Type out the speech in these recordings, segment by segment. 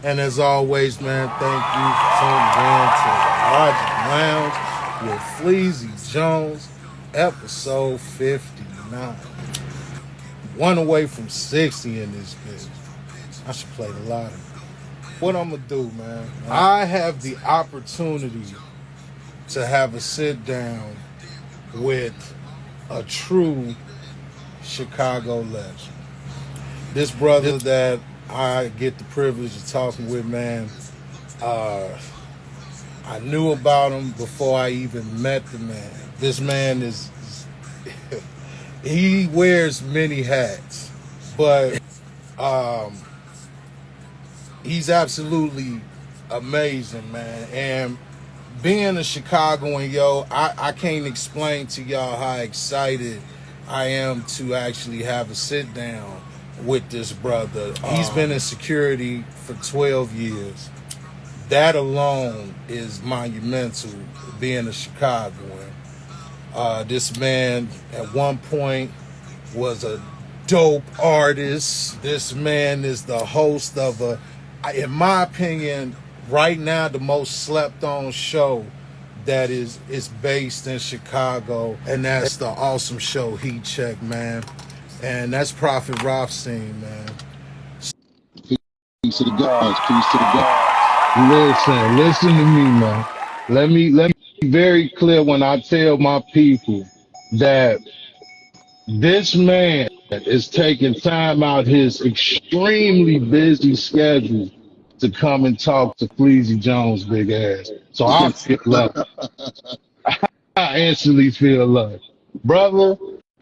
And as always, man, thank you for tuning in to the Logic Lounge with Fleazy Jones, episode 59. One away from 60 in this bitch. I should play the lottery. What I'm gonna do, man? I have the opportunity to have a sit down with a true Chicago legend. This brother that I get the privilege of talking with, man, I knew about him before I even met the man. This man is he wears many hats, but he's absolutely amazing, man. And being a Chicagoan, yo, I can't explain to y'all how excited I am to actually have a sit down with this brother. He's been in security for 12 years. That alone is monumental, being a Chicagoan. This man at one point was a dope artist. This man is the host of in my opinion, right now the most slept on show that is based in Chicago, and that's the awesome show Heat Check, man. And that's Prophet Rothstien, man. Peace to the gods. Peace to the gods. Listen to me, man. Let me be very clear when I tell my people that this man is taking time out his extremely busy schedule to come and talk to Fleazy Jones' big ass. So I feel love. I instantly feel love. Brother,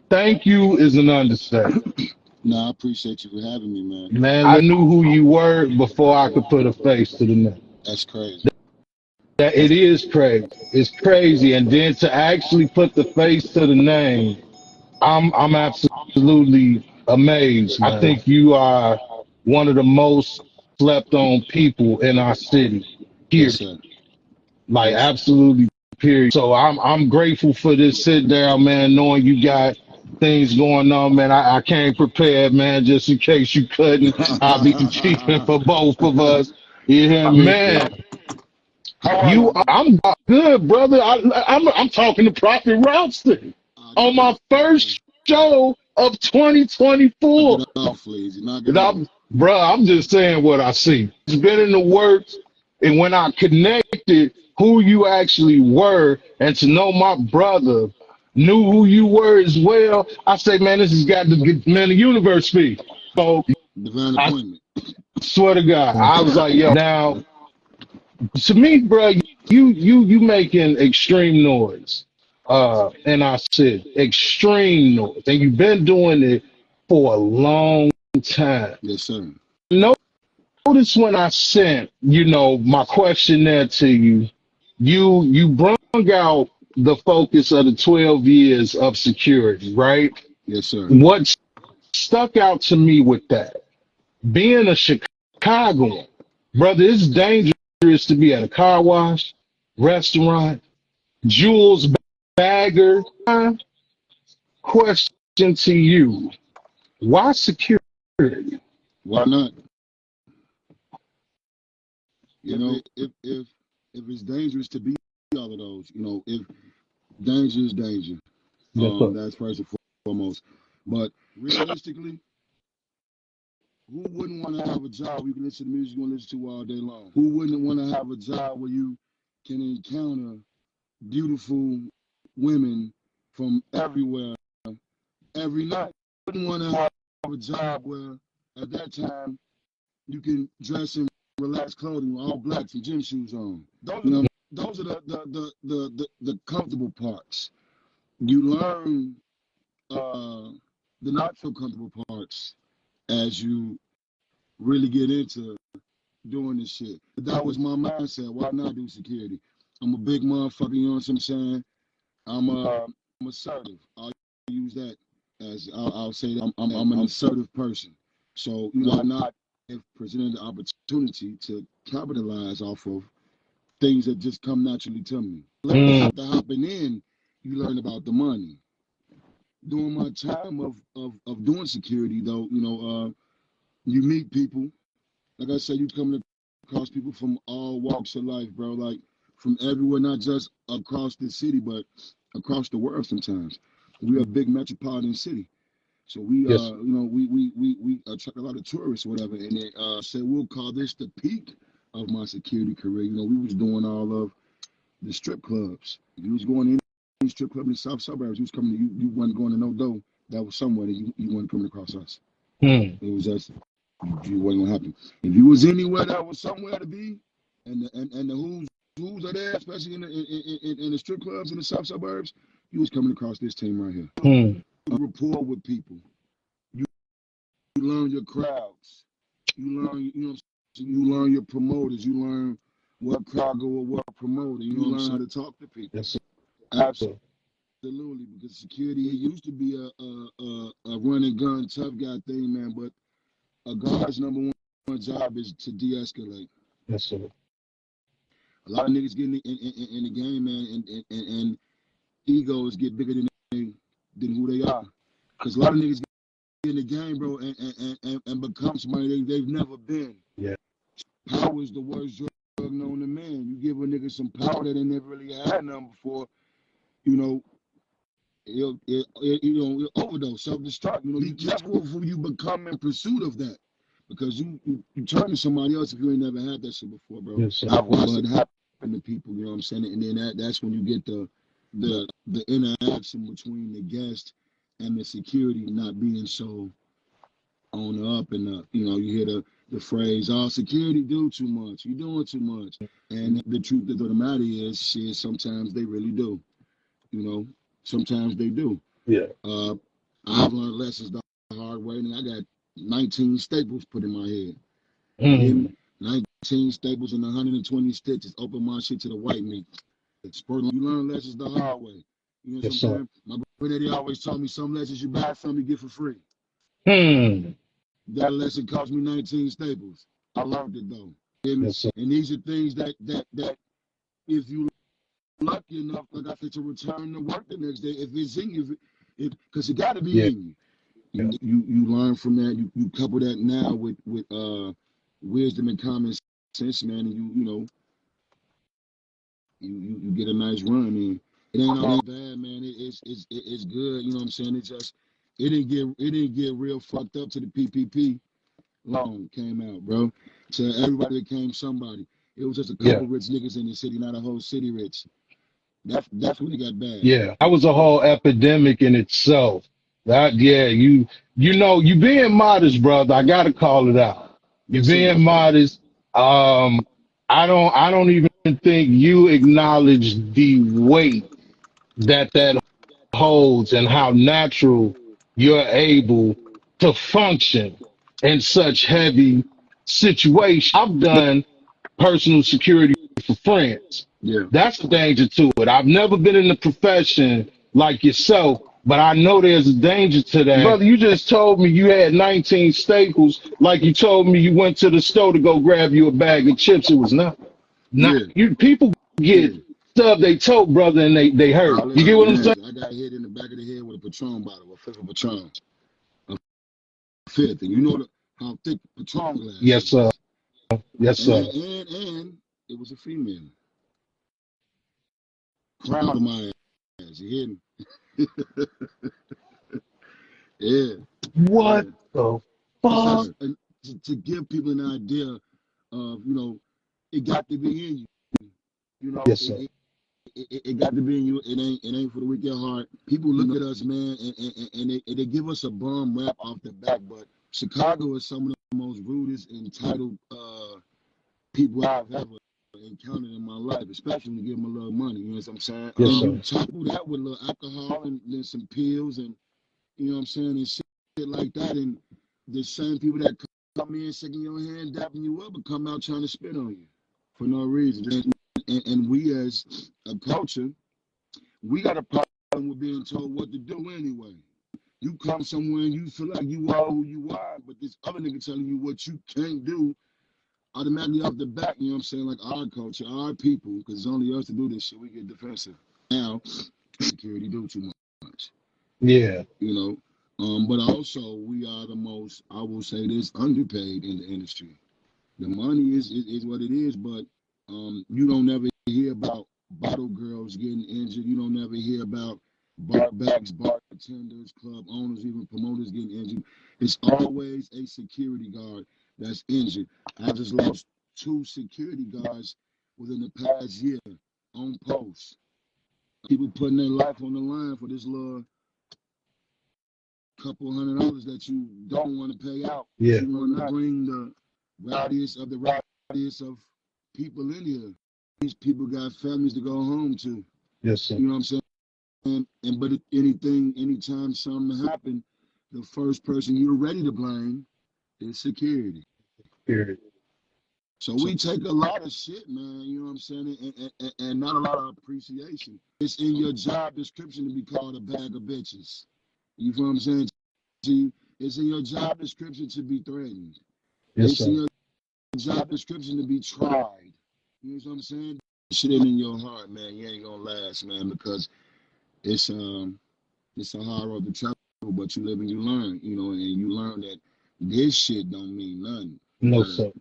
thank you is an understatement. Nah, I appreciate you for having me, man. Man, I knew who you were before I could put a face to the name. That's crazy. That it is crazy. It's crazy. And then to actually put the face to the name, I'm absolutely amazed. I think you are one of the most slept on people in our city. Here. Yes, sir. Like absolutely period. So I'm grateful for this sit down, man, knowing you got things going on, man. I came prepared, man, just in case you couldn't. I'll be cheating for both of us. You hear me? Man, I'm good, brother. I'm talking to Prophet Rothstien on my first show of 2024. Knock it off, please. Knock it off. Bro, I'm just saying what I see. It's been in the works, and when I connected who you actually were, and to know my brother knew who you were as well, I say, man, this has got to get, man, the universe speak. So Divine I appointment. swear to God, I was like, yo, now to me, bro, you making extreme noise. And I said extreme noise, and you've been doing it for a long time. Yes, sir. Notice when I sent, my questionnaire to you, you brung out the focus of the 12 years of security, right? Yes, sir. What stuck out to me with that, being a Chicagoan, brother, it's dangerous to be at a car wash, restaurant, Jules Bagger. Question to you, why security? Why not? If it's dangerous to be all of those, if danger is danger, that's first and foremost. But realistically, who wouldn't want to have a job where you can listen to music you want to listen to all day long? Who wouldn't want to have a job where you can encounter beautiful women from everywhere every night? Who wouldn't want to have a job where at that time you can dress in relaxed clothing with all black and gym shoes on? Those are the comfortable parts. You learn the not so comfortable parts as you really get into doing this shit. But that was my mindset. Why not do security? I'm a big motherfucker, you know what I'm saying? I'm assertive. I'll use that as I'll say that I'm an assertive person. So why not, if presented the opportunity to capitalize off of things that just come naturally to me. After hopping in, you learn about the money. During my time of doing security, though, you meet people. Like I said, you come to across people from all walks of life, bro. Like from everywhere, not just across the city, but across the world. Sometimes we are a big metropolitan city, so we, Yes. you know, we attract a lot of tourists, whatever. And they said we'll call this the peak of my security career. You know, we was doing all of the strip clubs. If you was going in any strip club in the south suburbs, you was coming to you. You wasn't going to no dough. That was somewhere that you weren't coming across us. Hmm. It was just you wasn't gonna happen. If you was anywhere that was somewhere to be, and the who's are there, especially in the strip clubs in the south suburbs, you was coming across this team right here. Hmm. You rapport with people. You learn your crowds. You learn, you know, you learn your promoters. You learn what crowd go with what promoter. You learn how to talk to people. Yes, sir. Absolutely, because security, it used to be a run and gun tough guy thing, man. But a guard's number one job is to de-escalate. Yes, sir. A lot of niggas get in the game, man, and egos get bigger than who they are. Because a lot of niggas get in the game, bro, and become somebody they've never been. Yeah. Power is the worst drug known to man. You give a nigga some power that they never really had none before, you know, it'll overdose, self-destruct. You know, be careful of who you become in pursuit of that. Because you turn to somebody else if you ain't never had that shit before, bro. Yes, sir. I've watched it happen to people, you know what I'm saying? And then that's when you get the interaction between the guest and the security not being so on the up and up. You know, you hear the phrase, "Oh, security do too much. You doing too much." And the truth of the matter is, shit, sometimes they really do. You know, sometimes they do. Yeah. I've learned lessons the hard way, and I got 19 staples put in my head. You hear Hmm. me? 19 staples and 120 stitches. Open my shit to the white meat. You learn lessons the hard way. You know what I'm Yes, sir. saying? My granddaddy always told me some lessons you buy some, you get for free. Hmm. That lesson cost me 19 staples. I learned it though. You hear me? Yes, sir. And these are things that if you lucky enough, like I said, to return to work the next day, if it's in you, because it got to be Yeah. in you. You learn from that. You couple that now with wisdom and common sense, man, and you know you get a nice run in. It ain't all bad, man. It's good. You know what I'm saying? It just it didn't get real fucked up to the PPP loan came out, bro. So everybody became somebody. It was just a Yeah. couple rich niggas in the city, not a whole city rich. That's when it got bad. Yeah. That was a whole epidemic in itself. That, yeah, you being modest, brother. I gotta call it out. You Yes, sir. being modest. I don't even think you acknowledge the weight that holds and how natural you're able to function in such heavy situations. I've done personal security for friends. Yeah. That's a danger to it. I've never been in the profession like yourself, but I know there's a danger to that. Brother, you just told me you had 19 staples, like you told me you went to the store to go grab you a bag of chips. It was nothing. Not Yeah. you people get Yeah. stuff they told, brother, and they hurt. You get what I'm saying? I got hit in the back of the head with a Patron bottle, a fifth of Patron, a fifth, and you know how thick Patron glass Yes, sir. is. Yes, sir. And it was a female. Crown of my ass. You hear me? Yeah. What Yeah. the fuck? And to give people an idea of, you know, it got to be in you. You know, Yes, sir. it got to be in you. It ain't for the weak at heart. People look at us, man, and they give us a bum rap off the back, but Chicago is some of the most rudest, entitled people I've ever encountered in my life, especially when you give them a little money. You know what I'm saying? Yes, sir. You topple that with a little alcohol and then some pills, and you know what I'm saying, and shit like that, and the same people that come in shaking your hand, dapping you up, and come out trying to spit on you for no reason. And we as a culture, we got a problem with being told what to do anyway. You come somewhere and you feel like you are who you are, but this other nigga telling you what you can't do automatically off the back, you know what I'm saying? Like our culture, our people, because it's only us to do this shit, we get defensive. Now, security do too much, Yeah. you know. But also we are the most, I will say this, underpaid in the industry. The money is what it is, but you don't never hear about bottle girls getting injured. You don't never hear about bar backs, bartenders, club owners, even promoters getting injured. It's always a security guard that's injured. I just lost 2 security guards within the past year on post. People putting their life on the line for this little couple $100 that you don't want to pay out. Yeah. You want to bring the rowdiest of people in here. These people got families to go home to. Yes, sir. You know what I'm saying? But anytime something happen, the first person you're ready to blame is security. Period. So we take a lot of shit, man. You know what I'm saying? And not a lot of appreciation. It's in your job description to be called a bag of bitches. You feel what I'm saying? It's in your job description to be threatened. Yes, it's sir. in your job description to be tried. You know what I'm saying? Shit in your heart, man. You ain't gonna last, man, because it's a hard road to travel, but you live and you learn, you know, and you learn that this shit don't mean nothing. No, sir.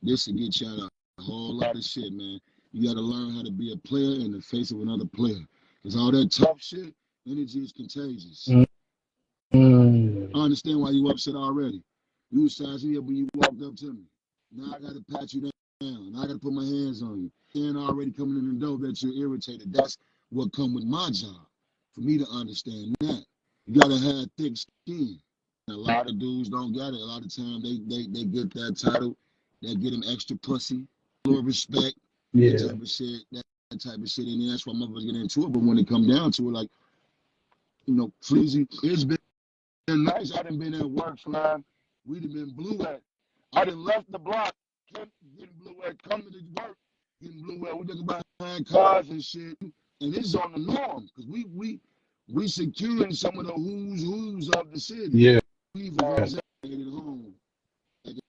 This will get you out of a whole lot of shit, man. You gotta learn how to be a player in the face of another player. Because all that tough shit, energy is contagious. Mm. I understand why you upset already. You was sizing up when you walked up to me. Now I gotta pat you down. Now I gotta put my hands on you. And already coming in the door that you're irritated. That's what come with my job. For me to understand that. You gotta have thick skin. A lot of dudes don't get it. A lot of times they get that title, they get them extra pussy, a little respect, Yeah. that type of shit, and that's why motherfuckers get into it. But when it come down to it, like, you know, Fleazy, it's been nice. I done been at work, flying. We done been blue at. I done left the block, getting blue at, coming to work, getting blue at. We looking behind cars and shit, and this is on the norm because we securing some of the who's of the city. Yeah. We've always made it home at the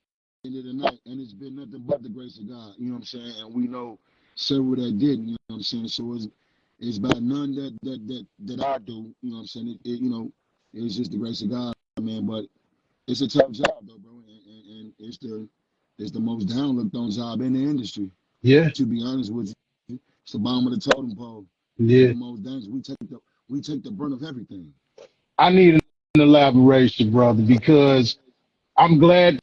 end of the night, and it's been nothing but the grace of God. You know what I'm saying? And we know several that didn't. You know what I'm saying? So it's by none that I do. You know what I'm saying? You know, it's just the grace of God, man. But it's a tough job though, bro, and it's the most down looked on job in the industry. Yeah. To be honest with you, it's the bottom of the totem pole. Yeah. The most dangerous. We take the brunt of everything. I need an elaboration, brother, because I'm glad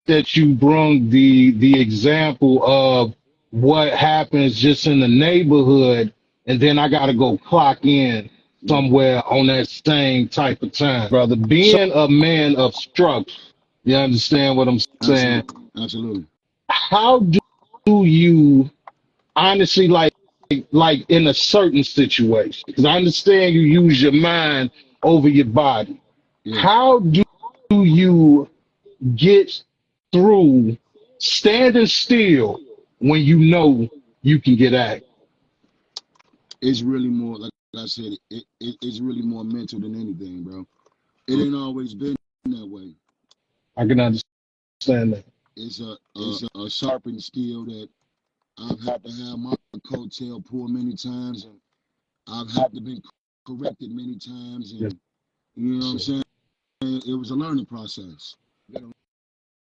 that you brung the example of what happens just in the neighborhood, and then I got to go clock in somewhere on that same type of time, brother. Being a man of structure, you understand what I'm saying? Absolutely. How do you honestly like in a certain situation? Because I understand you use your mind over your body. Yeah. How do you get through standing still when you know you can get at it? It's really more, like I said, it's really more mental than anything, bro. It ain't always been that way. I can understand that. It's a sharpened skill that I've had to have my coattail pulled many times, and I've had to be corrected many times, and Yes. you know what I'm saying? It was a learning process. You gotta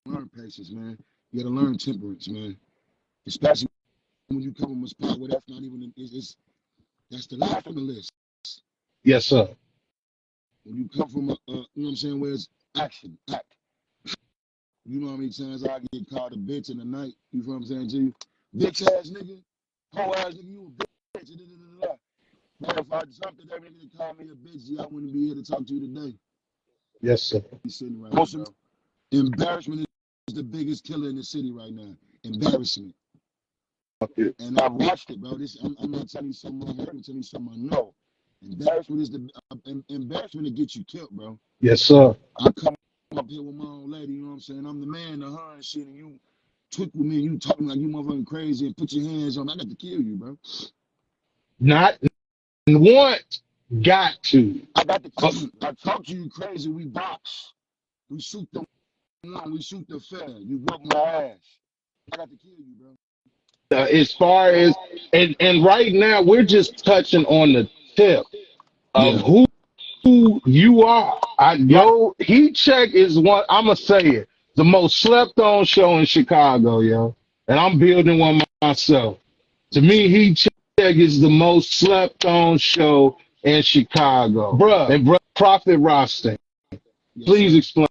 learn patience, man. You gotta learn temperance, man. Especially when you come from a spot where that's not even that's the last on the list. Yes, sir. When you come from you know what I'm saying, where it's act. You know how many times I get called a bitch in the night? You know what I'm saying to you? Bitch ass nigga, hoe ass nigga, you a bitch. Now if I jumped at that nigga to call me a bitch, I wouldn't be here to talk to you today. Yes, sir. He's sitting right now. Embarrassment is the biggest killer in the city right now. Embarrassment. Okay. And I've watched it, bro. I'm not telling you something I heard, I'm telling you something I know. Embarrassment is the embarrassment to get you killed, bro. Yes, sir. I come up here with my old lady, you know what I'm saying? I'm the man to her and shit, and you tweak with me, and you talking like you motherfucking crazy and put your hands on me. I got to kill you, bro. Not want, got to. I got to kill you. I talk to you crazy. We box. We shoot the one. We shoot the fair. You whoop my ass. I got to kill you, bro. As far as and right now we're just touching on the tip of who you are. Your heat check is what I'm gonna say it. the most slept on show in Chicago, yo. And I'm building one myself. To me, Heat Check is the most slept on show in Chicago. Bruh, and Prophet Rothstien, Yes, please sir. explain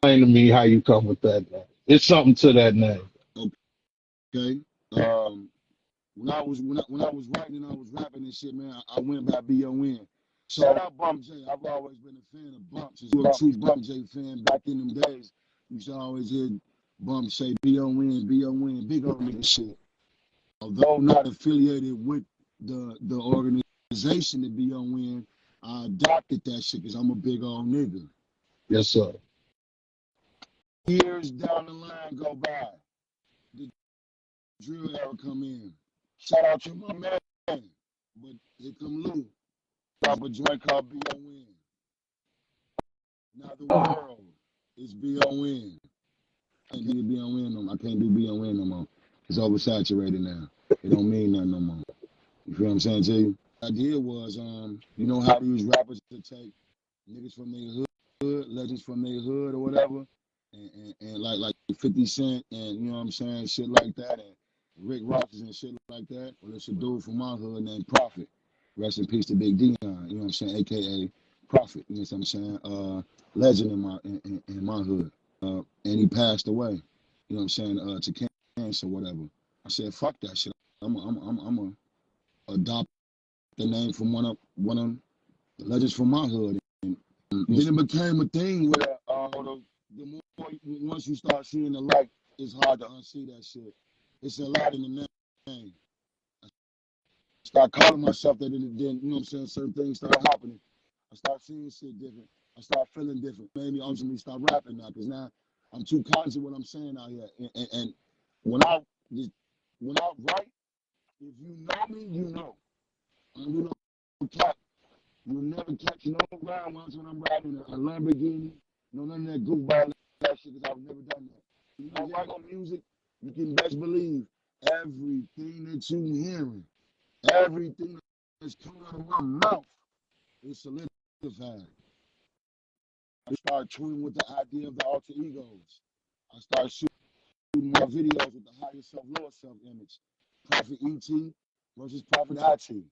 to me how you come with that name. It's something to that name. Okay. When I was writing and I was rapping and shit, man, I went by B.O.N. Shout out Bump J. I've always been a fan of Bump. Since you a true Bump J fan back in them days, you used to always hear Bump say B.O.N. B.O.N. Big on nigga shit. Although not affiliated with the organization that B.O.N., I adopted that shit because I'm a big old nigga. Yes, sir. Years down the line go by. The drill era come in. Shout out to my man. But here come Lou. Drop a joint called B.O.N. Now the world is B.O.N. I can't do B.O.N. no more. I can't do B.O.N. no more. It's oversaturated now. It don't mean nothing no more. You feel what I'm saying to you? The idea was, you know how these rappers to take niggas from their hood, legends from their hood or whatever, and like 50 Cent and, you know what I'm saying, shit like that, and Rick Ross and shit like that. Well, it's a dude from my hood named Prophet. Rest in peace to Big Dion, you know what I'm saying, a.k.a. Prophet, you know what I'm saying, legend in my hood. And he passed away, you know what I'm saying, to cancer or whatever. I said, fuck that shit. I'm a adopt the name from one of the legends from my hood. And then it became a thing where the more once you start seeing the light, it's hard to unsee that shit. It's a lot in the name. I start calling myself that, and then, you know what I'm saying, certain things start happening. I start seeing shit different. I start feeling different. Maybe ultimately start rapping now, because now I'm too conscious of what I'm saying out here. And when I write, if you know me, you know. I don't do no cap. You'll never catch no ground once when I'm riding a Lamborghini. No, none of that goofball that shit, because I've never done that. You know, write on music, you can best believe everything that you're hearing, everything that's coming out of my mouth is solidified. I start touring with the idea of the alter egos. I start shooting my videos with the higher self, lower self image. Prophet ET versus Prophet IT.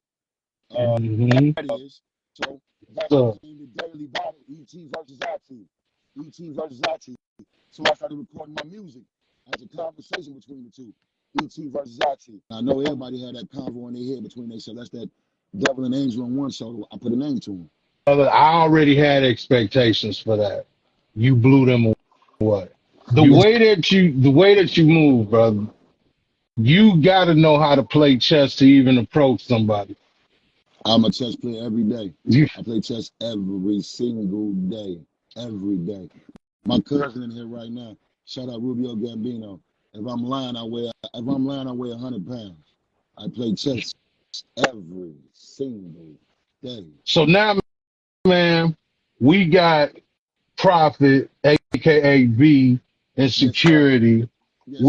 That is. So that became the daily battle, ET versus IT. ET versus IT. So I started recording my music as a conversation between the two. ET versus IT. I know everybody had that convo in their head between themselves. That's that devil and angel on one show. I put a name to him. I already had expectations for that. You blew them away. The way that you move, brother, you got to know how to play chess to even approach somebody. I'm a chess player every day. I play chess every single day. Every day. My cousin in here right now. Shout out Rubio Gambino. If I'm lying, I weigh 100 pounds. I play chess every single day. So now, man, we got Prophet, aka B, and Security. Yes,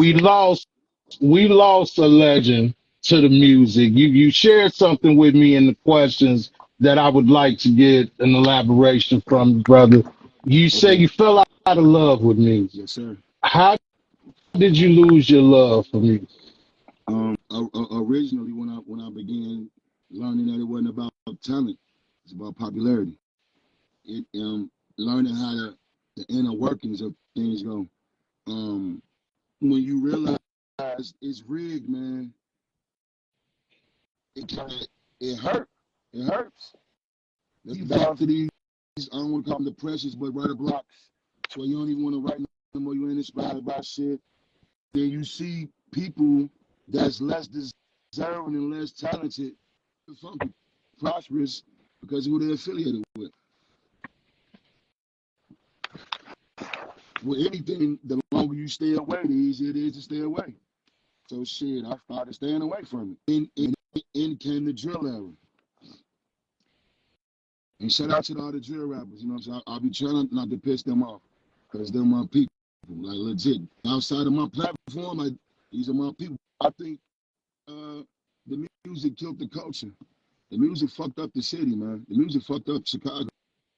We lost a legend to the music. You shared something with me in the questions that I would like to get an elaboration from you, brother. You say you fell out of love with music. Yes, sir. How did you lose your love for music? Originally, when I began learning that it wasn't about talent, it's about popularity. It learning how the inner workings of things go. When you realize it's rigged, man, it hurt. It hurts. Let's get down to these. I don't want to call them depressions, but writer blocks. So you don't even want to write no more. You ain't inspired by shit. Then you see people that's less deserving and less talented, funky, prosperous because of who they're affiliated with. With anything, the longer you stay away, the easier it is to stay away. So shit, I started staying away from it. In came the drill era. And shout out to all the drill rappers, you know what I'm saying? I'll be trying not to piss them off, because they're my people, like legit. Outside of my platform, these are my people. I think the music killed the culture. The music fucked up the city, man. The music fucked up Chicago.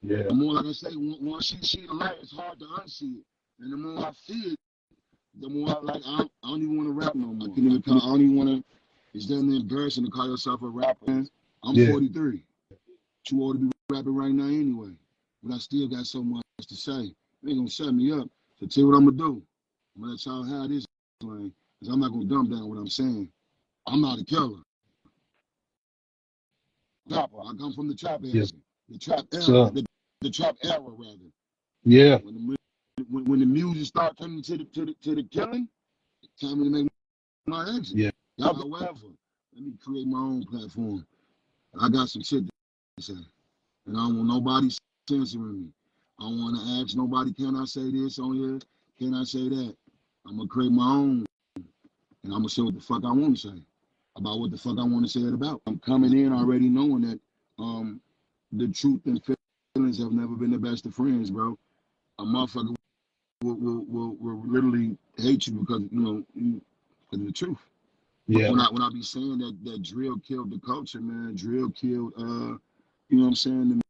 Yeah. The more, like I say, once you see the light, it's hard to unsee it. And the more I see it, the more I like. I don't even want to rap no more. I don't even want to. It's damn embarrassing to call yourself a rapper. I'm 43. Too old to be rapping right now anyway. But I still got so much to say. They ain't gonna shut me up. So tell you what I'm gonna do. I'm gonna let y'all have this thing, because I'm not gonna dumb down what I'm saying. I'm not a killer. Rapper. I come from the trap era. Yes. The trap era. So, The trap era rather. yeah. When the music start turning to the killing, it's time to make my exit. Yeah. However, let me create my own platform. I got some shit to say. And I don't want nobody censoring me. I don't want to ask nobody, can I say this on here? Can I say that? I'm going to create my own. And I'm going to say what the fuck I want to say about what the fuck I want to say it about. I'm coming in already knowing that the truth and feelings have never been the best of friends, bro. A motherfucker will literally hate you because, because of the truth. Yeah. But when I be saying that drill killed the culture, man, drill killed, you know what I'm saying,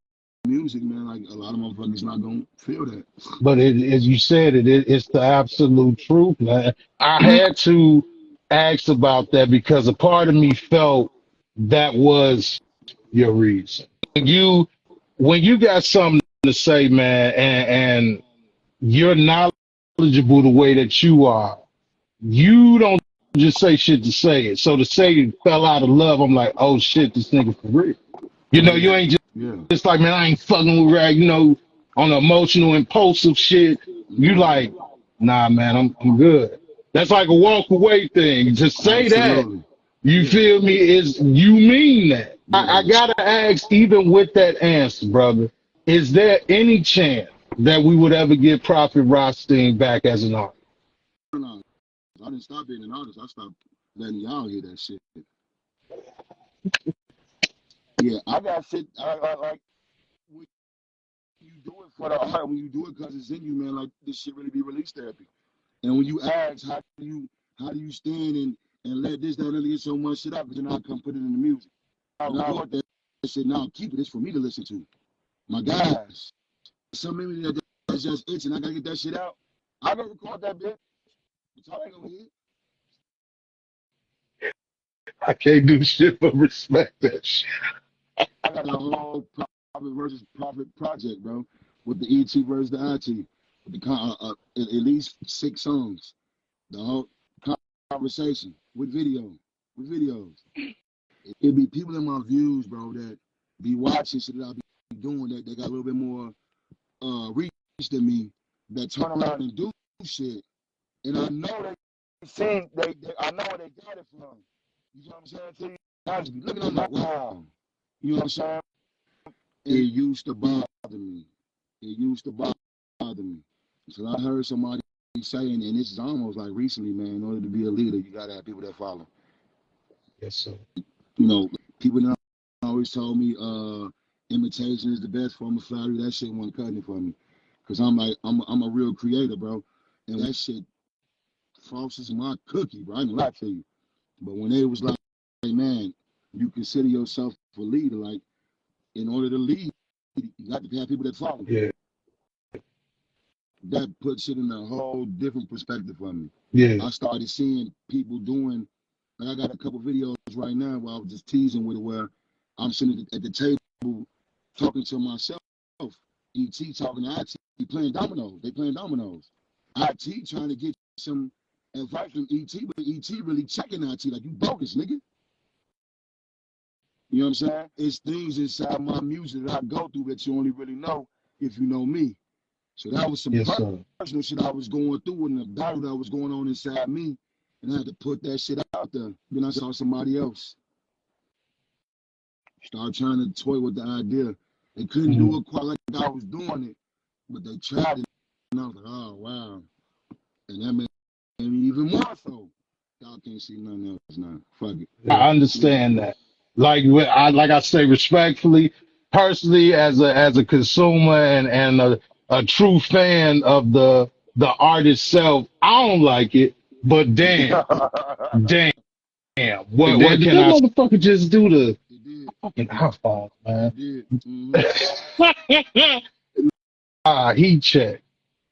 the music, man, like a lot of motherfuckers not gonna feel that. But as you said, it's the absolute truth, man. I had to ask about that because a part of me felt that was your reason. When you got something to say, man, and you're knowledgeable the way that you are, you don't just say shit to say it. So to say it fell out of love, I'm like, oh shit, this nigga for real. You ain't just like, man, I ain't fucking with rag, on the emotional, impulsive shit. You like, nah, man, I'm good. That's like a walk away thing. To say that, Absolutely. you feel me, is you mean that. I gotta ask, even with that answer, brother, is there any chance that we would ever get Prophet Rothstien back as an artist? No, I didn't stop being an artist. I stopped letting y'all hear that shit. Yeah, I got shit. I like when you do it for the art, when you do it because it's in you, man. Like this shit really be release therapy. And when you ask, how do you stand and let this, that, and get so much shit out, but then I come put it in the music. And I wrote that shit. Now keep it. It's for me to listen to. My guys, some maybe that's just itching. I gotta get that shit out. I gotta record that bitch. But y'all ain't gonna hear it. I can't do shit but respect that shit. I got a whole Prophet versus Prophet project, bro, with the ET versus the IT, with the at least 6 songs, the whole conversation with videos. It'd be people in my views, bro, that be watching shit that I be doing that they got a little bit more reach than me, that turn around and do shit, and I know I know where they got it from. You know what I'm saying? So I just be looking at them like, wow. You know what I'm saying? It used to bother me. So I heard somebody saying, and this is almost like recently, man, in order to be a leader, you gotta have people that follow. Yes, sir. People that always told me imitation is the best form of flattery. That shit wasn't cutting it for me. Cause I'm a real creator, bro. And that shit frosted my cookie, bro. I ain't gonna lie to you. But when they was like, hey man, you consider yourself a leader, like in order to lead, you got to have people that follow. Yeah. That puts it in a whole different perspective for me. Yeah. I started seeing people doing, like I got a couple videos right now where I was just teasing with it, where I'm sitting at the table talking to myself, ET talking to IT, playing dominoes. They playing dominoes. IT trying to get some advice from ET, but ET really checking IT like, you bogus, nigga. You know what I'm saying? It's things inside my music that I go through that you only really know if you know me. So that was some personal shit I was going through, and the battle that was going on inside me, and I had to put that shit out there. Then I saw somebody else start trying to toy with the idea. They couldn't do it quite like I was doing it, but they tried it, and I was like, oh wow. And that made me even more so. Y'all can't see nothing else now. Fuck it. I understand that. Like I say respectfully, personally, as a consumer and a true fan of the art itself, I don't like it. But damn, what Did can that I motherfucker just do to fucking It iPhone, man? did. Heat check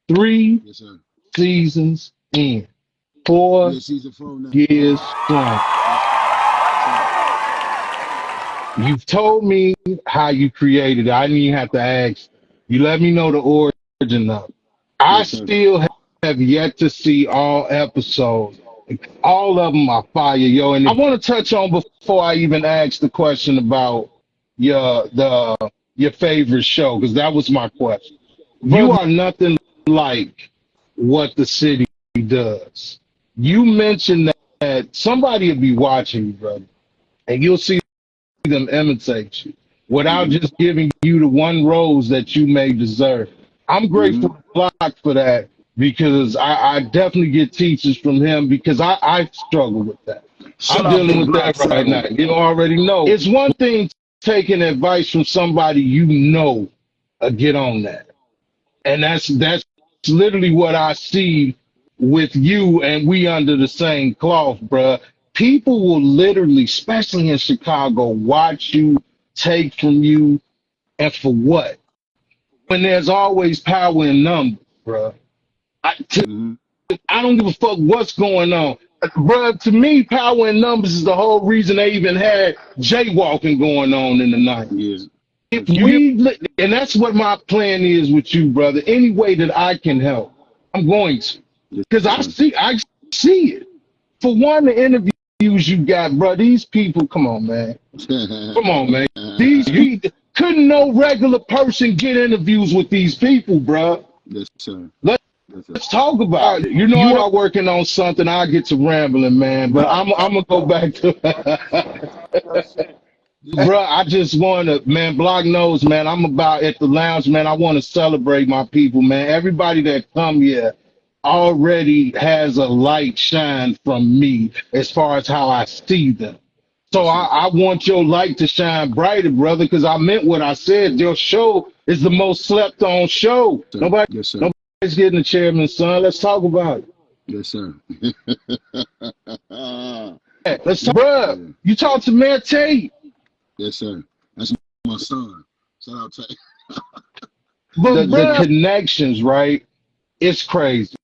3, Yes, sir. seasons in, 4 Yeah, season 4 now. years strong. Yes, You've told me how you created it. I didn't even have to ask. You let me know the origin of it. I yes, sir. still have yet to see all episodes. All of them are fire, yo. And I want to touch on before I even ask the question about your favorite show, because that was my question. You Brother, are nothing like what the city does. You mentioned that somebody will be watching you, brother, and you'll see them imitate you without Mm-hmm. just giving you the one rose that you may deserve. I'm Mm-hmm. grateful to Block for that because I definitely get teachers from him because I struggle with that. Shout I'm out dealing Big with Block that right now. family. You already know. It's one thing taking advice from somebody you know get on that. And that's literally what I see with you and we under the same cloth, bruh. People will literally, especially in Chicago, watch you, take from you, and for what? When there's always power in numbers, bruh. Mm-hmm. I don't give a fuck what's going on. Bruh, to me, power in numbers is the whole reason they even had jaywalking going on in the night. Yeah. If Yes, sir. and that's what my plan is with you, brother. Any way that I can help, I'm going to, Yes, because sir. I see it. For one, the interviews you got, bro. These people, come on, man. These people couldn't no regular person get interviews with these people, bro. Yes, sir. Let's Yes, sir. talk about it. You know, I start working on something. I get to rambling, man. But I'm gonna go back to. This, Bruh, I just want to, man, Block knows, man, I'm about at the lounge, man. I want to celebrate my people, man. Everybody that come here already has a light shine from me as far as how I see them. So yes, sir. I want your light to shine brighter, brother, because I meant what I said. Your show is the most slept on show. Sir. Yes, sir. Nobody's getting the chairman's son. Let's talk about it. Yes, sir. Let's talk, bruh. Yeah. You talk to Matt Tate. Yes, sir. That's my son. Shout out to But the connections, right? It's crazy.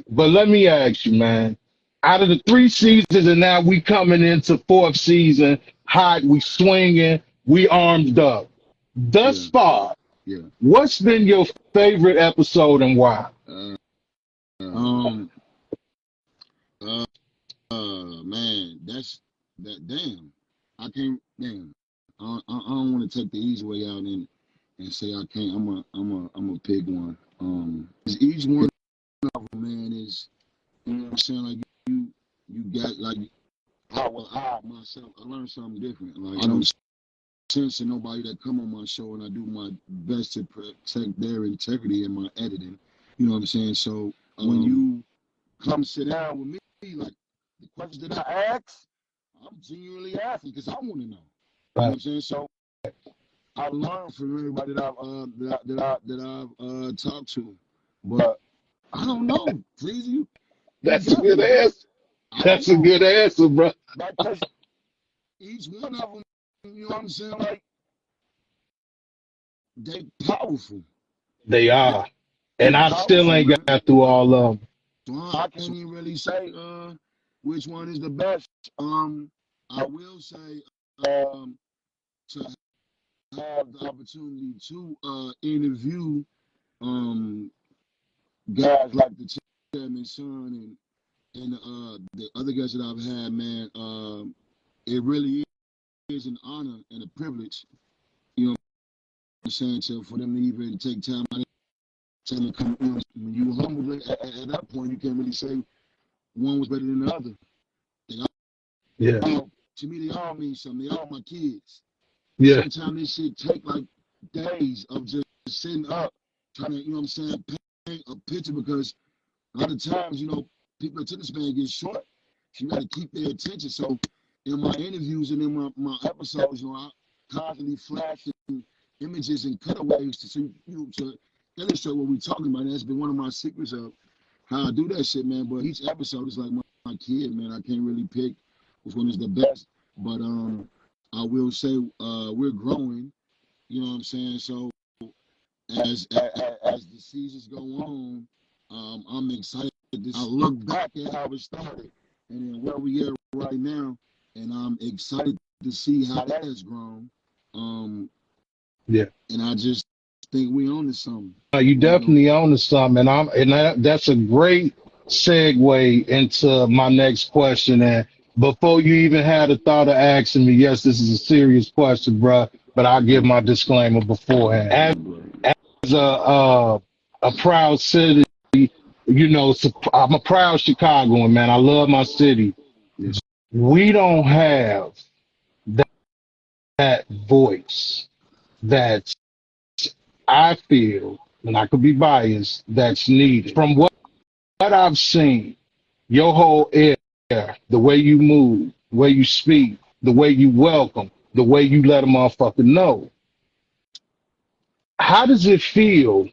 But let me ask you, man. Out of the 3 seasons, and now we coming into 4th season, hot, we swinging, we armed up. Thus yeah, far, yeah. what's been your favorite episode and why? Uh, um, uh, man, that's that. Damn, I can't. Damn, I don't want to take the easy way out and say I can't. I'm a pick one. 'Cause each one of them, man, is you know what I'm saying. Like you got like I myself, I learned something different. Like I don't censor nobody that come on my show, and I do my best to protect their integrity in my editing. You know what I'm saying? So when you come sit down with me, like the questions that I ask, I'm genuinely asking because I want to know. You know what I'm saying? So I learn from everybody that I've talked to, but I don't know. Please you. That's a good answer. That's a good answer, bro. Because each one of them, you know what I'm saying? Like they powerful. They are. They And I still powerful, ain't man. got through all of them. I can't even really say which one is the best. I will say to have the opportunity to interview um guys like the chairman's son and the other guys that I've had, man. It really is an honor and a privilege. You know what I'm saying? So for them to even take time out to come, you know, when you humble at that point, you can't really say one was better than the other. They Yeah. all, to me, they all mean something. They all my kids. Yeah. Sometimes this shit take like days of just sitting up, trying to, you know what I'm saying, paint a picture because a lot of times, you know, people attention span gets short. So you got to keep their attention. So in my interviews and in my episodes, you know, I constantly flashing images and cutaways to see, you know, to illustrate what we're talking about. And that's been one of my secrets of how I do that shit, man. But each episode is like my kid, man. I can't really pick which one is the best. But I will say we're growing. You know what I'm saying? So as the seasons go on, I'm excited I look back at how it started and then where we are right now, and I'm excited to see how that has grown. Yeah. And I just think we own to something. You definitely own to something, that's a great segue into my next question. And before you even had a thought of asking me, yes, this is a serious question, bruh, but I'll give my disclaimer beforehand. As a proud city, I'm a proud Chicagoan, man. I love my city. Yeah. We don't have that voice that I feel, and I could be biased, that's needed. From what I've seen, your whole air, the way you move, the way you speak, the way you welcome, the way you let a motherfucker know. How does it feel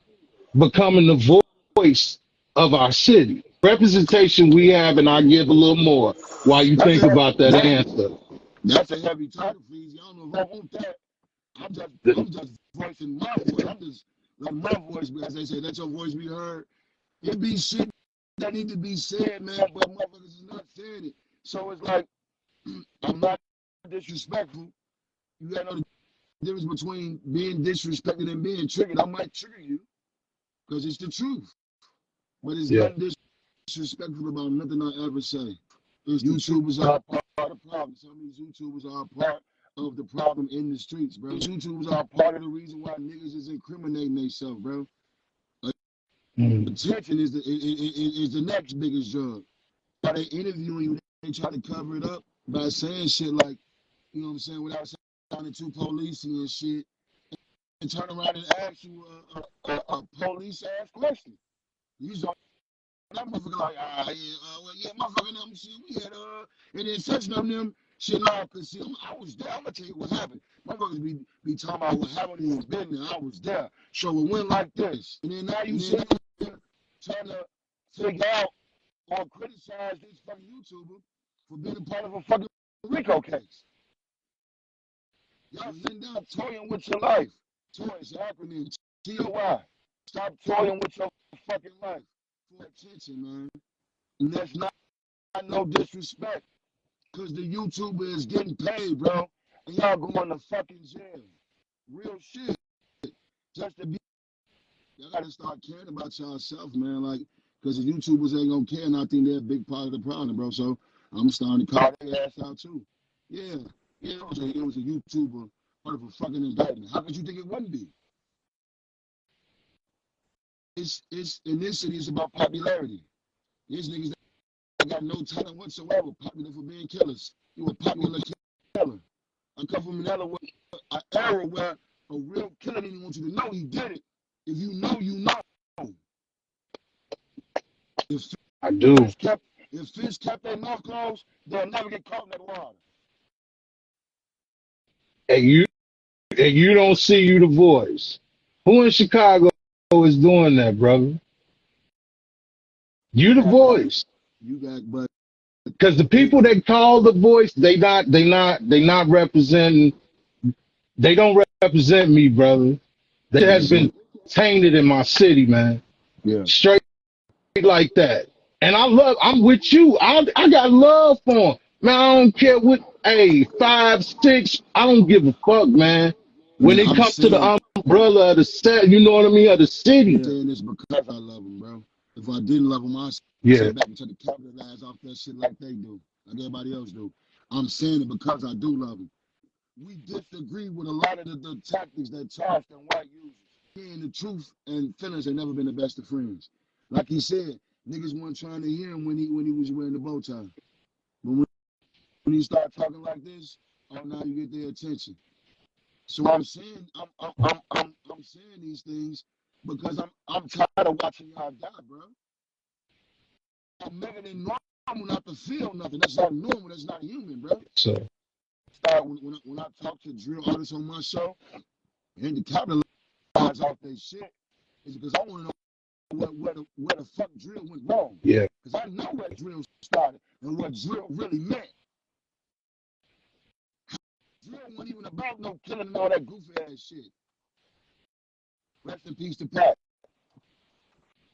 becoming the voice of our city? Representation we have, and I give a little more while you think about that answer. That's a heavy title, please. I don't know if I want that. I'm just voicing my voice. I'm just letting my voice be, as they say, let your voice be heard. It be shit that need to be said, man, but motherfuckers is not saying it. So it's like, I'm not disrespectful. You gotta know the difference between being disrespected and being triggered. I might trigger you because it's the truth. But it's nothing disrespectful about nothing I ever say. YouTubers are part of the problem. Some of these YouTubers are a part of the problem in the streets, bro. YouTubers are part of the reason why niggas is incriminating themselves, bro. Attention is the next biggest drug. While they interviewing you, they try to cover it up by saying shit like, you know what I'm saying, without sounding too police and shit, and turn around and ask you a police ass question. You just that motherfucker like, motherfucker, them shit, we had, and then searching on them, shit, nah, cause see, I was there, I'm gonna tell you what happened. Motherfuckers be talking about what happened even been there, I was there. So it went like this. And then now you sit here trying to figure out or criticize this fucking YouTuber for being a part of a fucking RICO case. Y'all sitting down toying with your life. Toy is an acronym, TOY. Stop toying with your fucking life. For attention, man. And that's not no disrespect. Cause the YouTuber is getting paid, bro. And y'all going to fucking jail. Real shit. Just to be, y'all gotta start caring about yourself, man. Like, cause the YouTubers ain't gonna care, and I think they're a big part of the problem, bro. So I'm starting to call their ass out too. Yeah, it was a YouTuber part of a fucking indictment. How could you think it wouldn't be? It's in this city, it's about popularity. These niggas that got no talent whatsoever, popular for being killers. You a popular killer. I come from an era where a real killer didn't want you to know he did it. If you know, you know. I do. If fish kept their mouth closed, they'll never get caught in that water. And you don't see you the voice. Who in Chicago is doing that, brother? You the voice. You got, but because the people that call the voice, they not representing. They don't represent me, brother. That has been tainted in my city, man. Yeah. Straight like that. And I'm with you. I got love for him. Man, I don't care what, 5, 6, I don't give a fuck, man. When it comes to the umbrella of the set, you know what I mean, of the city. I'm saying this because I love him, bro. If I didn't love him, I'd sit back and try to capitalize off that shit like they do, like everybody else do. I'm saying it because I do love him. We disagree with a lot of the tactics that Charleston White uses. Saying the truth and feelings ain't never been the best of friends. Like he said, niggas weren't trying to hear him when he was wearing the bow tie. But when he started talking like this, now you get their attention. So I'm saying I'm saying these things because I'm tired of watching y'all die, bro. I'm making it normal not to feel nothing. That's not normal. That's not human, bro. So When I talk to drill artists on my show and to capitalize off their shit, is because I want to know where the fuck drill went wrong. Yeah. Because I know where drill started and what drill really meant. Drill wasn't even about no killing and all that goofy ass shit. Rest in peace to Pat.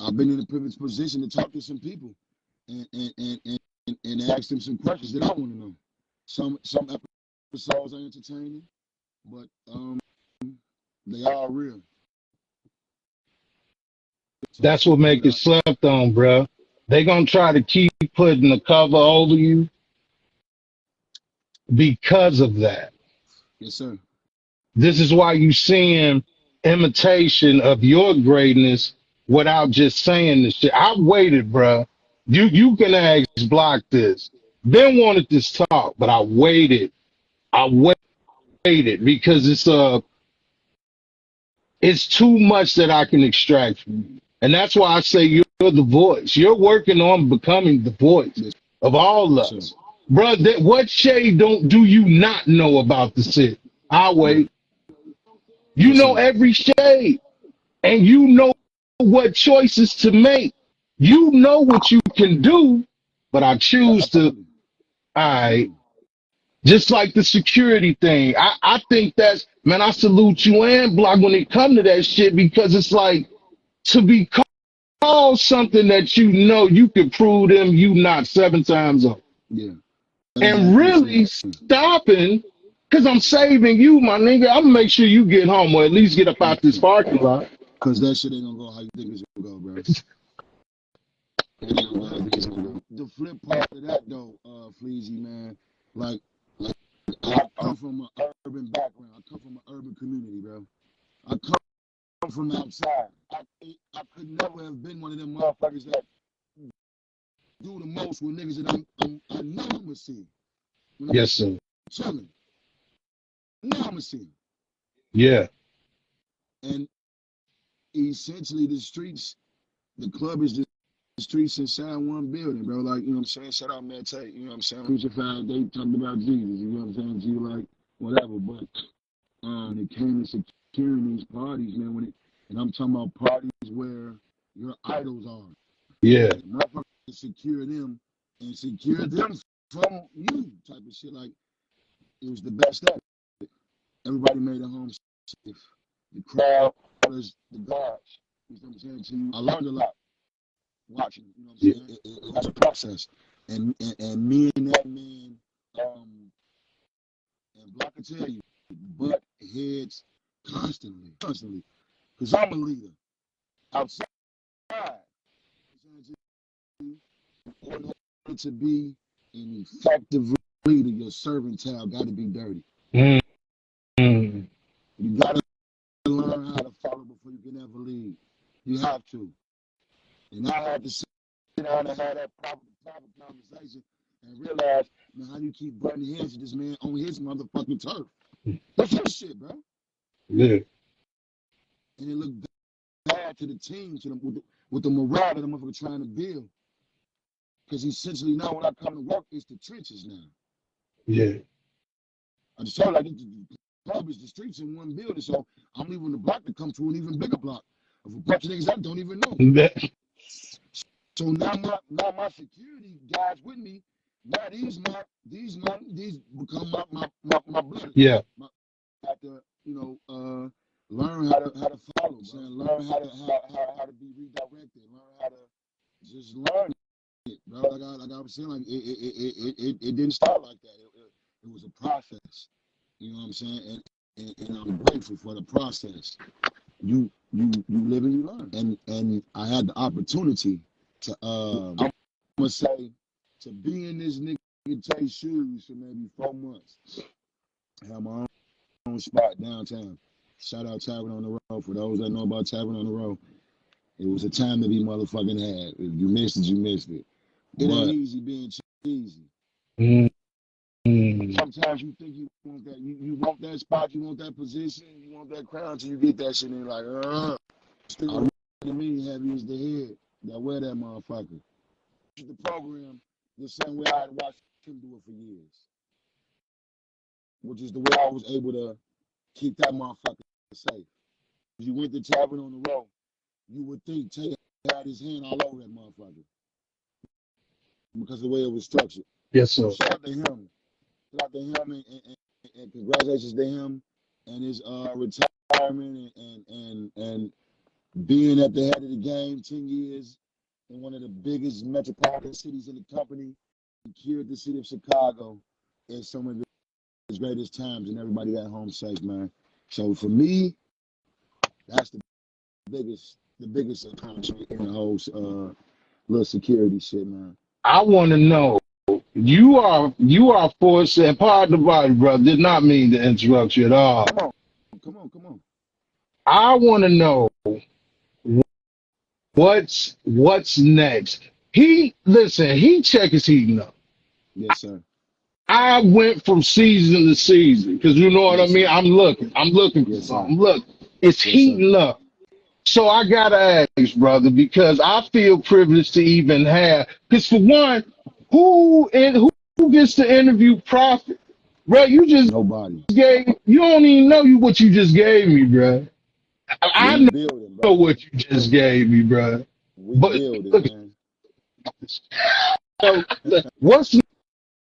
I've been in a privileged position to talk to some people and ask them some questions that I want to know. Some episodes are entertaining, but they are real. That's what make it slept on, bro. They gonna try to keep putting the cover over you because of that. Yes, sir. This is why you seeing imitation of your greatness without just saying this shit. I waited, bro. You can ask Block this. Ben wanted this talk, but I waited. I waited because it's too much that I can extract from you. And that's why I say you're the voice. You're working on becoming the voice Yes, of all sir. us. Bro, what shade do you not know about the city? I'll wait. You Yes, know sir. every shade, and you know what choices to make. You know what you can do, but I choose to, Absolutely. I just like the security thing. I think that's, man, I salute you and Block when it come to that shit, because it's like, to be called something that you know you can prove them you not 7 times over. Yeah. And Exactly the really same. stopping, because I'm saving you, my nigga. I'm gonna make sure you get home, or at least get up out this parking lot. Because that shit ain't gonna go how you think it's gonna go, bro. It ain't gonna go how you think it's gonna go. The flip part of that though, Fleazy, man, like I come from an urban background. I come from an urban community, bro. I come from outside. I could never have been one of them motherfuckers that do the most with niggas that I know I'm gonna see. When I'm Yes, sir. chilling, now I'm gonna see. Yeah. And essentially, the club is the streets inside one building, bro. Like, you know what I'm saying? Shout out Matt Tate, you know what I'm saying? Crucified, they talked about Jesus, you know what I'm saying? G, like, whatever. But it came to securing these parties, man, and I'm talking about parties where your idols are. Yeah. Motherfuckers secure them and secure them from you type of shit. Like, it was the best at it. Everybody made it home safe. The crowd was the guards. You know what I'm saying? I learned a lot watching. You know what I'm saying? It was a process. And me and that man, and Block can tell you, butt heads constantly. Because I'm a leader outside. In order to be an effective leader, your servant tab got to be dirty. Mm-hmm. You got to learn how to follow before you can ever lead. You have to. And I had to sit down and have that proper conversation and realize, man, how you keep butting heads with this man on his motherfucking turf. That's your shit, bro. Yeah. And it looked bad to the team, with the morale that the motherfucker trying to build. Because essentially now when I come to work, it's the trenches now. Yeah. I just told you, like, the club is the streets in one building, so I'm leaving the block to come to an even bigger block of a bunch of niggas I don't even know. So now my security guys with me, now these become my blood. Yeah. I have to, learn how to follow, learn how to be redirected, learn how to just learn it, bro. Like I was saying, like it didn't start like that. It was a process. You know what I'm saying? And I'm grateful for the process. You live and you learn. And I had the opportunity to I'm gonna say, to be in this nigga Tay shoes for maybe 4 months. I had my own spot downtown. Shout out Tavern on the Road. For those that know about Tavern on the Road, it was a time to be motherfucking had. If you missed it, you missed it. It ain't easy being cheesy. Sometimes you think you want that, you want that spot, you want that position, you want that crown till you get that shit and you're like, still to me heavy as the head that wear that motherfucker. The program the same way I had watched him do it for years. Which is the way I was able to keep that motherfucker safe. If you went to Tavern on the Road, you would think Tay had his hand all over that motherfucker. Because of the way it was structured. Yes, sir. Shout out to him. Shout out to him and congratulations to him and his retirement and being at the head of the game 10 years in one of the biggest metropolitan cities in the company, here at the city of Chicago, is some of his greatest times, and everybody at home safe, man. So for me, that's the biggest accomplishment in the whole little security shit, man. I want to know. You are forced and part of the body, brother. Did not mean to interrupt you at all. Come on. I want to know what's next. He check his heating up. Yes, sir. I went from season to season because you know what I Yes, mean. sir. I'm looking for Yes, sir. something. Look, it's Yes, sir. heating up. So I gotta ask, brother, because I feel privileged to even have. Because for one, who gets to interview Prophet, bro? Nobody. You don't even know what you just gave me, bro. I We building, know brother. what you just gave me, bro. We But building, look, man. so, what's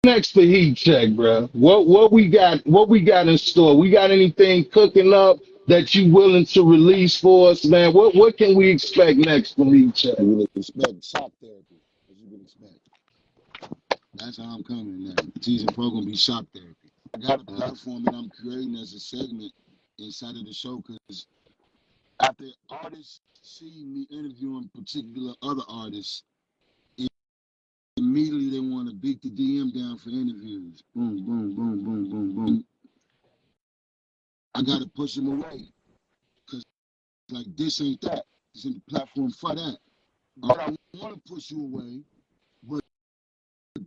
next for Heat Check, bro? What we got? What we got in store? We got anything cooking up that you willing to release for us, man? What can we expect next from Heat Check? You would expect shock therapy, as you would expect. That's how I'm coming now. Season pro gonna be shock therapy. I got a platform that I'm creating as a segment inside of the show because after artists see me interviewing particular other artists, immediately they want to beat the DM down for interviews. Boom, boom, boom, boom, boom, boom. I gotta push them away because like this ain't that. This ain't the platform for that. I want to push you away, but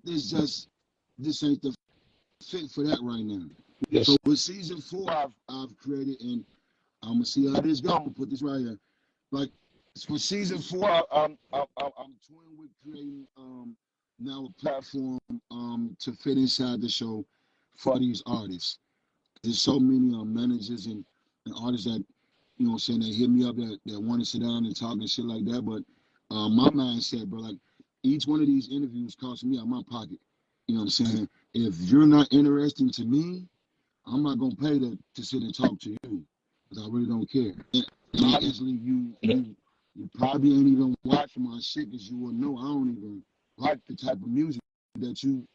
this ain't the fit for that right now. Yes. So with season 4, I've created, and I'm gonna see how this goes. Put this right here. Like for season 4, I'm toying with creating now a platform to fit inside the show for these artists. There's so many managers and artists that saying they hit me up that want to sit down and talk and shit like that. But my mindset, bro, like each one of these interviews costs me out of my pocket. You know what I'm saying? If you're not interesting to me, I'm not gonna pay to sit and talk to you because I really don't care. And obviously, you probably ain't even watch my shit because you will know I don't even like the type of music that you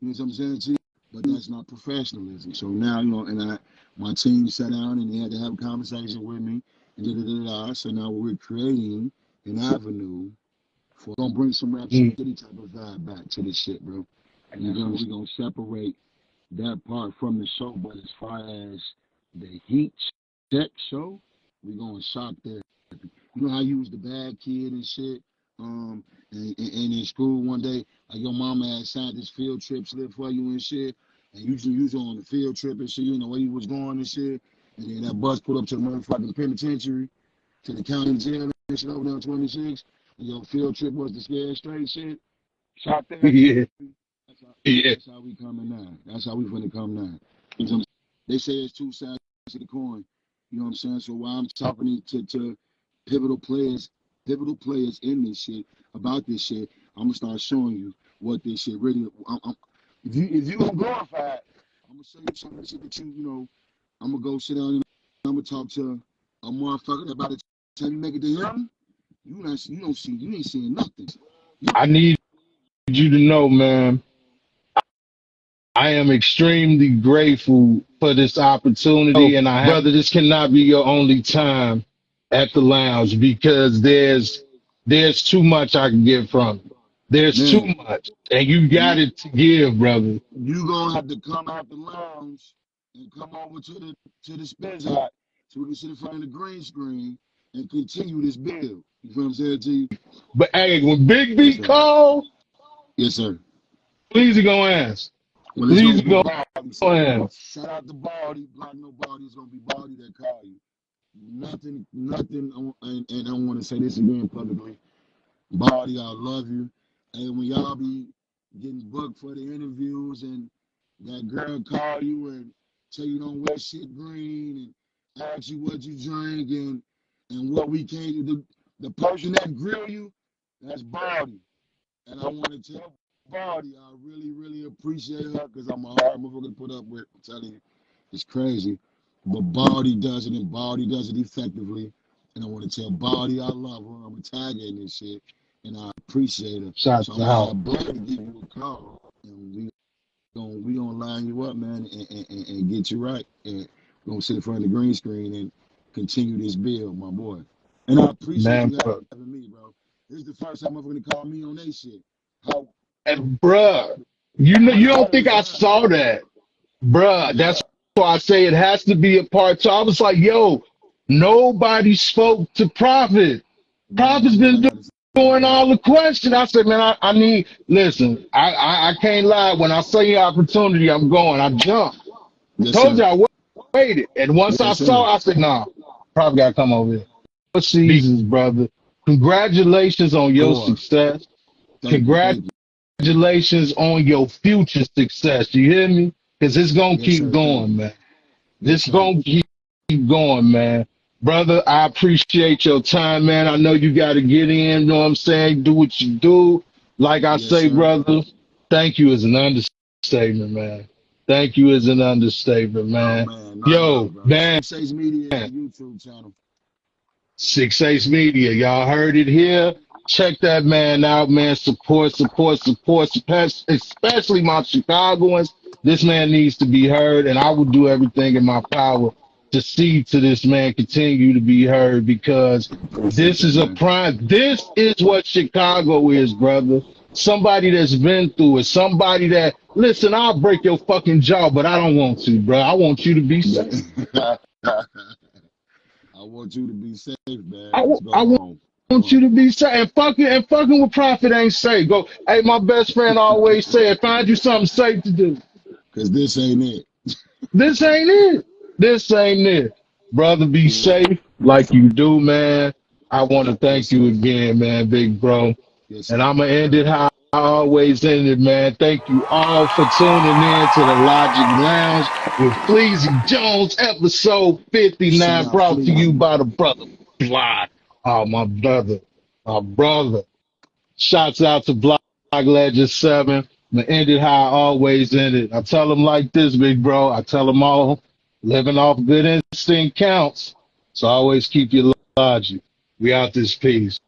know what I'm saying to you. But that's not professionalism. So now and my team sat down and they had to have a conversation with me and da. So now we're creating an avenue for gonna bring some rap city type of vibe back to this shit, bro. And we're gonna separate that part from the show, but as far as the Heat Check show, we're going shock there. You know how you was the bad kid and shit, and in school one day, like your mama had signed this field trip slip for you and shit, and you was on the field trip and shit, you know where you was going and shit, and then that bus pulled up to the motherfucking penitentiary, to the county jail and shit over there on 26, and your field trip was the scared straight shit, shock there. Yeah. Yeah. That's how we coming now. That's how we finna come now. You know, they say it's two sides to the coin. You know what I'm saying? So while I'm talking to pivotal players in this shit about this shit, I'm gonna start showing you what this shit really. If you gonna glorify it, I'm gonna show you some of the shit that you know. I'm gonna go sit down and I'm gonna talk to a motherfucker that by the time you make it to him, you ain't seeing nothing. I need you to know, man, I am extremely grateful for this opportunity. And brother, this cannot be your only time at the lounge because there's too much I can get from you. There's too Man, much. And you got it to give, brother. you gonna have to come out the lounge and come over to the spin hot so we can sit in front of the green screen and continue this build. You feel what I'm saying to you? But hey, when Big B Yes, sir. call, Yes, sir. please go ask. Well, it's Please gonna be go Baldy. So ask. shout out to Baldy. Block no Baldy. It's gonna be Baldy that call you. Nothing. And I want to say this again publicly. Baldy, I love you. And when y'all be getting booked for the interviews and that girl call you and tell you don't wear shit green and ask you what you drink and what we came to, the person that grill you, that's Baldy. And I want to tell Baldy, I really, really appreciate her because I'm a hard motherfucker to put up with. I'm telling you, it's crazy. But Baldy does it and Baldy does it effectively. and I want to tell Baldy I love her. I'm a tagger in this shit, and I appreciate her. Shout So I'm gonna out. have Bud to give you a call, and we gonna line you up, man, and get you right, and we're gonna sit in front of the green screen and continue this build, my boy. And I appreciate Man, you having me, bro. This is the first time I'm gonna call me on that shit. How and bruh, you know, how you the don't hell think does I that happen? saw that, bruh. Yeah, That's why I say it has to be a part two. I was like, yo, nobody spoke to Prophet. man, my Prophet's boy, been I gotta say, doing man. all the questions. I said, man, I need, listen, I can't lie. When I see the opportunity, I'm going. I jump. I Yes, told sir. you I waited. And once I Yes, sir. saw, I said, nah, Prophet got to come over here. Four seasons, brother. Congratulations on your Four. success. Thank you, thank you. Congratulations on your future success. You hear me? Because it's going to Yes, keep sir. Thank going, you. man. Yes, This sir. going to keep going, man. Brother, I appreciate your time, man. I know you got to get in, you know what I'm saying? Do what you do. Like I Yes, say, sir. brother, thank you is an understatement, man. Thank you is an understatement, Oh man. man, no Yo, doubt, bro. man. 6 Media is the YouTube channel. 6 Media. Y'all heard it here. Check that man out, man. Support, especially my Chicagoans. This man needs to be heard, and I will do everything in my power to see to this man continue to be heard because Appreciate this that, is a man. prime. This is what Chicago is, brother. Somebody that's been through it. Somebody that, listen, I'll break your fucking jaw, but I don't want to, bro. I want you to be safe. I want you to be safe, man. I, Let's wa- go I home. want you to be safe. And fucking with Prophet ain't safe. Go, hey, my best friend always said, find you something safe to do. Cause this ain't it. This ain't it. This ain't it. Brother, be safe like you do, man. I want to Yes, thank you sir. again, man, big bro. Yes, And sir. I'm going to end it how I always end it, man. Thank you all for tuning in to the Logic Lounge with Fleazy Jones, episode Shout 59, out brought to you Fleazy. by the brother Fly. Oh, my brother. My brother. Shouts out to Block Legend 7. I'm going to end it how I always end it. I tell them like this, big bro. I tell them all living off good instinct counts. So always keep your logic. We out this piece.